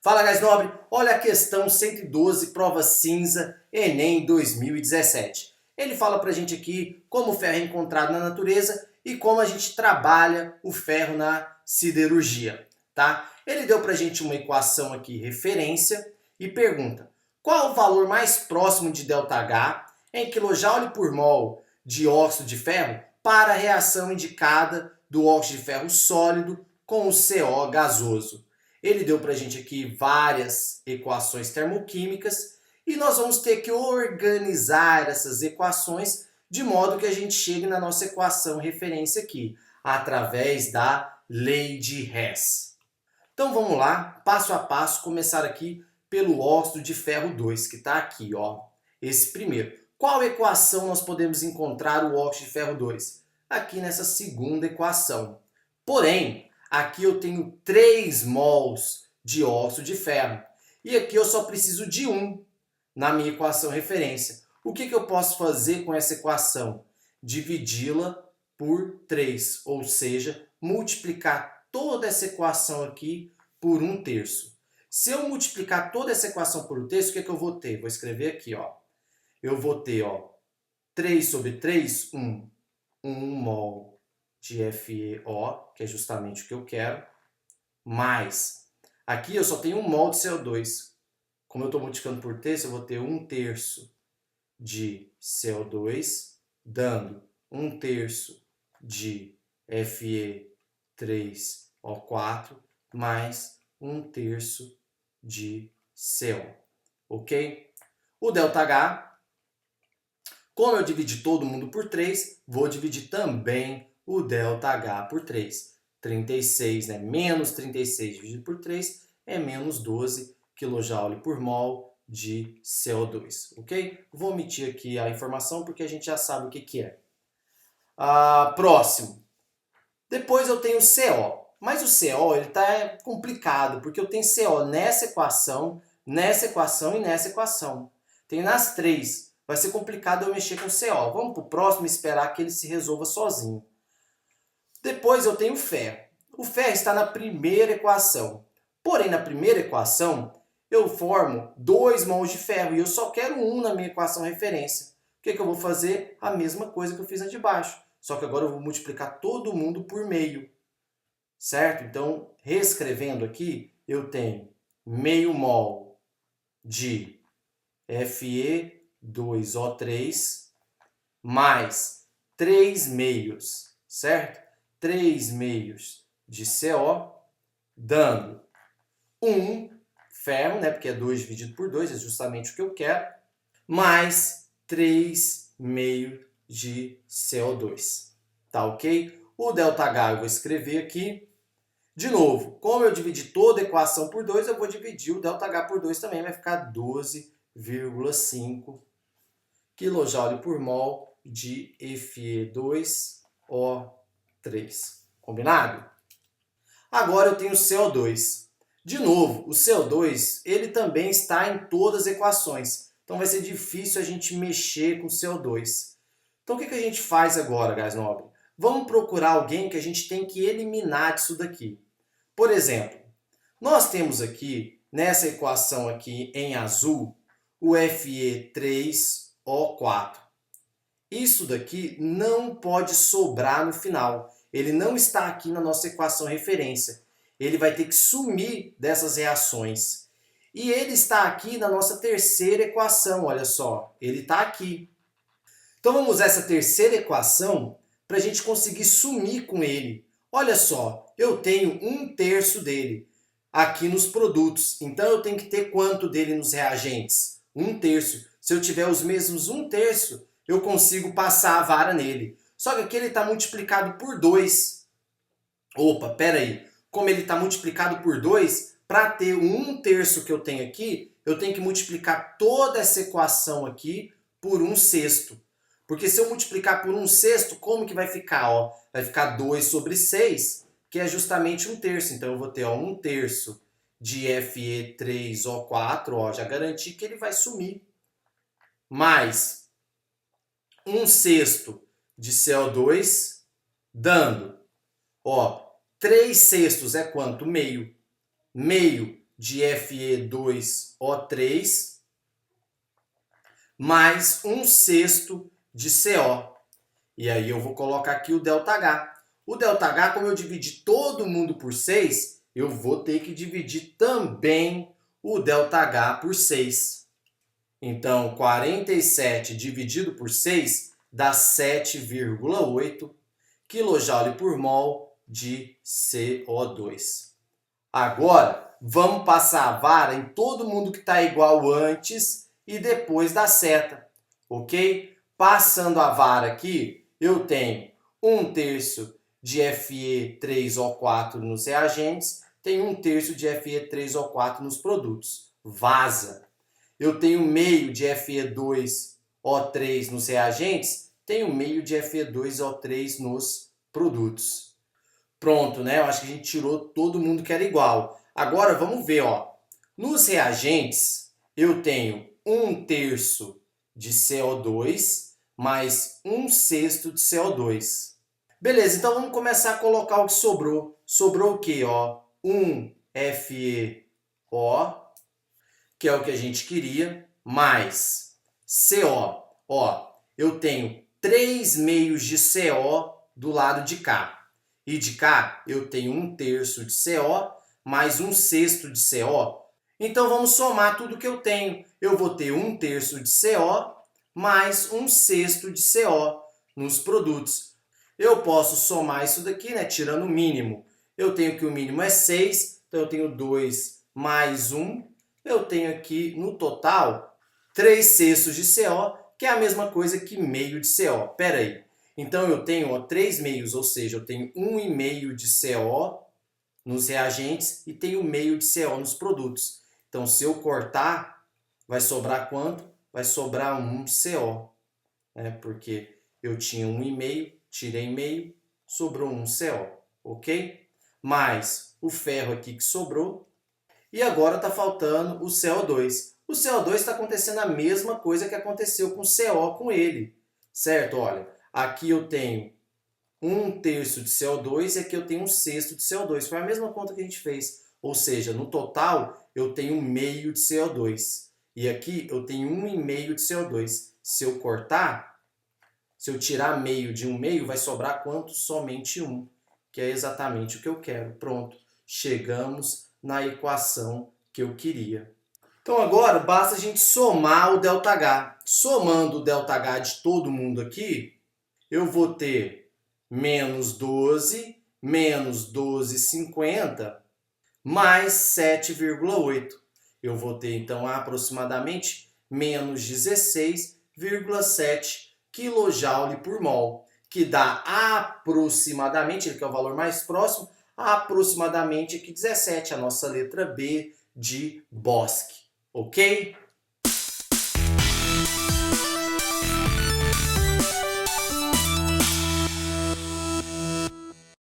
Fala, guys nobre! Olha a questão 112, prova cinza, Enem 2017. Ele fala pra gente aqui como o ferro é encontrado na natureza e como a gente trabalha o ferro na siderurgia, tá? Ele deu pra gente uma equação aqui, referência, e pergunta: qual o valor mais próximo de ΔH em kJ por mol de óxido de ferro para a reação indicada do óxido de ferro sólido com o CO gasoso? Ele deu para a gente aqui várias equações termoquímicas e nós vamos ter que organizar essas equações de modo que a gente chegue na nossa equação referência aqui, através da lei de Hess. Então vamos lá, passo a passo, começar aqui pelo óxido de ferro 2, que está aqui, ó, esse primeiro. Qual equação nós podemos encontrar o óxido de ferro 2? Aqui nessa segunda equação. Porém, aqui eu tenho 3 mols de óxido de ferro. E aqui eu só preciso de 1 na minha equação referência. O que eu posso fazer com essa equação? Dividi-la por 3, ou seja, multiplicar toda essa equação aqui por 1/3. Se eu multiplicar toda essa equação por 1/3, o que eu vou ter? Vou escrever aqui, ó. Eu vou ter, ó, 3 sobre 3, 1 mol de FeO, que é justamente o que eu quero, mais, aqui eu só tenho 1 mol de CO2. Como eu estou multiplicando por terço, eu vou ter 1/3 de CO2, dando 1/3 de Fe3O4, mais 1/3 de CO. Ok? O ΔH, como eu dividi todo mundo por 3, vou dividir também o ΔH por 3. 36, né? Menos 36 dividido por 3 é menos 12 kJ por mol de CO2, ok? Vou omitir aqui a informação porque a gente já sabe o que é. Próximo. Depois eu tenho CO. Mas o CO ele tá complicado porque eu tenho CO nessa equação e nessa equação. Tenho nas 3. Vai ser complicado eu mexer com o CO. Vamos para o próximo e esperar que ele se resolva sozinho. Depois eu tenho o ferro. O ferro está na primeira equação. Porém, na primeira equação, eu formo 2 mols de ferro e eu só quero 1 na minha equação referência. O que eu vou fazer? A mesma coisa que eu fiz aqui embaixo. Só que agora eu vou multiplicar todo mundo por meio. Certo? Então, reescrevendo aqui, eu tenho meio mol de Fe2O3 mais 3 meios, certo? 3 meios de CO, dando 1 ferro, né? Porque é 2 dividido por 2, é justamente o que eu quero, mais 3 meios de CO2. Tá ok? O ΔH eu vou escrever aqui. De novo, como eu dividi toda a equação por 2, eu vou dividir o ΔH por 2 também, vai ficar 12,5 kJ por mol de Fe2O3. Combinado? Agora eu tenho o CO2. De novo, o CO2 ele também está em todas as equações. Então vai ser difícil a gente mexer com o CO2. Então o que a gente faz agora, guys nobre? Vamos procurar alguém que a gente tem que eliminar disso daqui. Por exemplo, nós temos aqui, nessa equação aqui em azul, o Fe3O4. Isso daqui não pode sobrar no final. Ele não está aqui na nossa equação referência. Ele vai ter que sumir dessas reações. E ele está aqui na nossa terceira equação, olha só. Ele está aqui. Então vamos usar essa terceira equação para a gente conseguir sumir com ele. Olha só, eu tenho 1/3 dele aqui nos produtos. Então eu tenho que ter quanto dele nos reagentes? 1/3. Se eu tiver os mesmos 1/3, eu consigo passar a vara nele. Só que aqui ele está multiplicado por 2. Opa, pera aí. Como ele está multiplicado por 2, para ter o 1/3 que eu tenho aqui, eu tenho que multiplicar toda essa equação aqui por 1/6. Porque se eu multiplicar por 1/6, como que vai ficar? Ó, vai ficar 2 sobre 6, que é justamente 1/3. Então eu vou ter 1/3 de Fe3O4, ó, já garanti que ele vai sumir. Mais 1/6 de CO2, dando, ó, 3/6 é quanto? Meio. Meio de Fe2O3 mais 1/6 de CO. E aí eu vou colocar aqui o ΔH. O ΔH, como eu dividi todo mundo por 6, eu vou ter que dividir também o ΔH por 6. Então, 47 dividido por 6 dá 7,8 kJ por mol de CO2. Agora, vamos passar a vara em todo mundo que está igual antes e depois da seta, ok? Passando a vara aqui, eu tenho 1/3 de Fe3O4 nos reagentes, tenho 1/3 de Fe3O4 nos produtos. Vaza! Eu tenho meio de Fe2O3 nos reagentes, tenho meio de Fe2O3 nos produtos. Pronto, né? Eu acho que a gente tirou todo mundo que era igual. Agora vamos ver, ó. Nos reagentes, eu tenho 1/3 de CO2 mais 1/6 de CO2. Beleza, então vamos começar a colocar o que sobrou. Sobrou o quê? Ó? 1FeO, que é o que a gente queria, mais CO. Ó, eu tenho 3 meios de CO do lado de cá. E de cá eu tenho 1/3 de CO mais 1/6 de CO. Então vamos somar tudo que eu tenho. Eu vou ter 1/3 de CO mais 1/6 de CO nos produtos. Eu posso somar isso daqui, né, tirando o mínimo. Eu tenho que o mínimo é 6, então eu tenho 2 mais 1. Eu tenho aqui no total 3/6 de CO, que é a mesma coisa que meio de CO. Pera aí. Então eu tenho 3 meios, ou seja, eu tenho 1,5 de CO nos reagentes e tenho meio de CO nos produtos. Então se eu cortar, vai sobrar quanto? Vai sobrar 1 CO, né? Porque eu tinha 1,5, tirei meio, sobrou 1 CO, ok? Mais o ferro aqui que sobrou. E agora está faltando o CO2. O CO2 está acontecendo a mesma coisa que aconteceu com o CO com ele, certo? Olha, aqui eu tenho 1/3 de CO2 e aqui eu tenho 1/6 de CO2. Foi a mesma conta que a gente fez. Ou seja, no total eu tenho meio de CO2. E aqui eu tenho 1,5 de CO2. Se eu cortar, se eu tirar meio de 1,5, vai sobrar quanto? Somente 1, que é exatamente o que eu quero. Pronto, chegamos na equação que eu queria. Então agora basta a gente somar o ΔH. Somando o ΔH de todo mundo aqui, eu vou ter menos 12, menos 12,50, mais 7,8. Eu vou ter então aproximadamente menos 16,7 kJ por mol, que dá aproximadamente, ele que é o valor mais próximo, aproximadamente aqui 17, a nossa letra B de Bosc, ok?